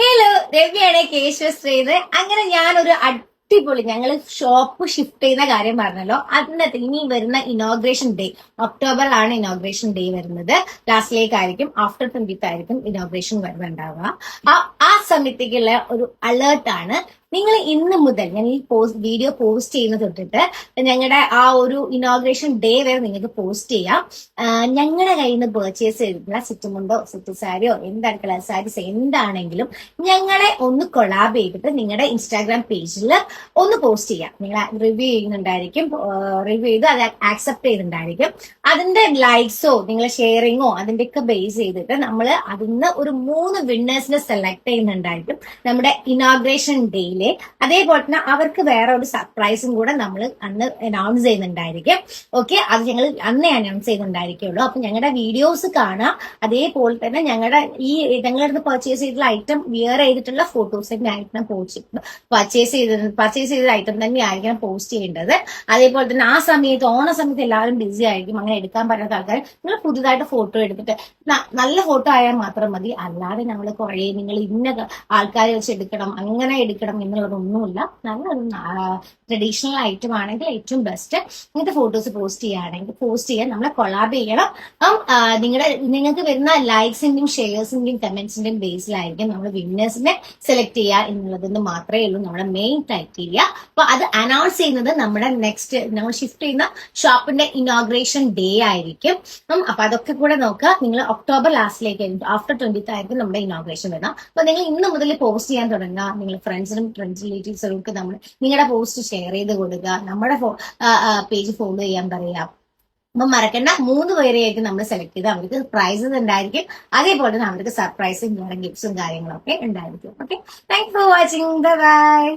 Hello, രവിയാണ് കേശവശ്രീന്ന്. അങ്ങനെ ഞാനൊരു അടിപൊളി ഞങ്ങൾ ഷോപ്പ് ഷിഫ്റ്റ് ചെയ്യുന്ന കാര്യം പറഞ്ഞല്ലോ. അതിനകത്ത് ഇനി വരുന്ന ഇനോഗ്രേഷൻ ഡേ ഒക്ടോബറിലാണ് ഇനോഗ്രേഷൻ ഡേ വരുന്നത്. ലാസ്റ്റിലേക്കായിരിക്കും, ആഫ്റ്റർ 20th ആയിരിക്കും ഇനോഗ്രേഷൻ വരുന്നുണ്ടാവുക. ആ സമയത്തേക്കുള്ള ഒരു അലേർട്ടാണ്. നിങ്ങൾ ഇന്ന് മുതൽ ഞാൻ ഈ വീഡിയോ പോസ്റ്റ് ചെയ്യുന്ന തൊട്ടിട്ട് ഞങ്ങളുടെ ആ ഒരു ഇനോഗ്രേഷൻ ഡേ വരെ നിങ്ങൾക്ക് പോസ്റ്റ് ചെയ്യാം. ഞങ്ങളുടെ കയ്യിൽ നിന്ന് പർച്ചേസ് ചെയ്തിട്ടുള്ള സിറ്റുമുണ്ടോ സിറ്റ് സാരിയോ എന്താണ് കളർ സാരീസ് എന്താണെങ്കിലും ഞങ്ങളെ ഒന്ന് കൊളാബ് ചെയ്തിട്ട് നിങ്ങളുടെ ഇൻസ്റ്റാഗ്രാം പേജിൽ ഒന്ന് പോസ്റ്റ് ചെയ്യാം. നിങ്ങൾ റിവ്യൂ ചെയ്യുന്നുണ്ടായിരിക്കും, റിവ്യൂ ചെയ്ത് അത് ആക്സെപ്റ്റ് ചെയ്യുന്നുണ്ടായിരിക്കും. അതിന്റെ ലൈക്സോ നിങ്ങളെ ഷെയറിങ്ങോ അതിന്റെയൊക്കെ ബേസ് ചെയ്തിട്ട് നമ്മൾ അതിന്ന് ഒരു 3 വിന്നേഴ്സിനെ സെലക്ട് ചെയ്യുന്നുണ്ടായിരിക്കും നമ്മുടെ ഇനോഗ്രേഷൻ ഡേയിൽ. അതേപോലെ തന്നെ അവർക്ക് വേറെ ഒരു സർപ്രൈസും കൂടെ നമ്മൾ അന്ന് അനൗൺസ് ചെയ്യുന്നുണ്ടായിരിക്കും. ഓക്കെ, അത് ഞങ്ങൾ അന്നേ അനൗൺസ് ചെയ്യുന്നുണ്ടായിരിക്കുള്ളൂ. അപ്പൊ ഞങ്ങളുടെ വീഡിയോസ് കാണാം. അതേപോലെ തന്നെ ഞങ്ങളുടെ അടുത്ത് പർച്ചേസ് ചെയ്തിട്ടുള്ള ഐറ്റം വിയർ ചെയ്തിട്ടുള്ള ഫോട്ടോസിന്റെ ഐറ്റം പർച്ചേസ് ചെയ്ത ഐറ്റം തന്നെ ആയിരിക്കണം പോസ്റ്റ് ചെയ്യേണ്ടത്. അതേപോലെ തന്നെ ആ സമയത്ത് ഓണ സമയത്ത് എല്ലാവരും ബിസി ആയിരിക്കും. അങ്ങനെ എടുക്കാൻ പറ്റാത്ത ആൾക്കാർ നിങ്ങൾ പുതുതായിട്ട് ഫോട്ടോ എടുത്തിട്ട് നല്ല ഫോട്ടോ ആയാൽ മാത്രം മതി. അല്ലാതെ ഞങ്ങൾ കുറേ നിങ്ങൾ ഇന്ന ആൾക്കാരെ വെച്ച് എടുക്കണം അങ്ങനെ എടുക്കണം എന്നുള്ളതൊന്നുമില്ല. നല്ലൊരു ട്രഡീഷണൽ ഐറ്റം ആണെങ്കിൽ ഏറ്റവും ബെസ്റ്റ്. ഇങ്ങനത്തെ ഫോട്ടോസ് പോസ്റ്റ് ചെയ്യാൻ നമ്മളെ കൊളാബ് ചെയ്യണം. നിങ്ങൾക്ക് വരുന്ന ലൈക്സിന്റെയും ഷെയർസിന്റെയും കമന്റ്സിന്റെയും ബേസിലായിരിക്കും നമ്മൾ വിന്നേഴ്സിനെ സെലക്ട് ചെയ്യുക എന്നുള്ളതെന്ന് മാത്രമേ ഉള്ളൂ നമ്മുടെ മെയിൻ ക്രൈറ്റീരിയ. അപ്പൊ അത് അനൗൺസ് ചെയ്യുന്നത് നമ്മുടെ നെക്സ്റ്റ് നമ്മൾ ഷിഫ്റ്റ് ചെയ്യുന്ന ഷോപ്പിന്റെ ഇനോഗ്രേഷൻ ഡേ ആയിരിക്കും. അപ്പൊ അതൊക്കെ കൂടെ നോക്കുക. നിങ്ങൾ ഒക്ടോബർ ലാസ്റ്റിലേക്ക് ആഫ്റ്റർ 20th ആയിരിക്കും നമ്മുടെ ഇനോഗ്രേഷൻ വരുന്നത്. അപ്പൊ നിങ്ങൾ ഇന്ന് മുതൽ പോസ്റ്റ് ചെയ്യാൻ തുടങ്ങുക. നിങ്ങൾ ഫ്രണ്ട്സ് റിലേറ്റീവ്സിനൊക്കെ നിങ്ങളുടെ പോസ്റ്റ് ഷെയർ ചെയ്ത് കൊടുക്കുക. നമ്മുടെ പേജ് ഫോളോ ചെയ്യാൻ പറയുക. അപ്പൊ മറക്കണ്ട, 3 പേരെയായിരിക്കും നമ്മൾ സെലക്ട് ചെയ്ത് അവർക്ക് പ്രൈസസ് ഉണ്ടായിരിക്കും. അതേപോലെ തന്നെ അവർക്ക് സർപ്രൈസും ഗിഫ്റ്റ്സും കാര്യങ്ങളൊക്കെ ഉണ്ടായിരിക്കും. Okay, thank for watching. By.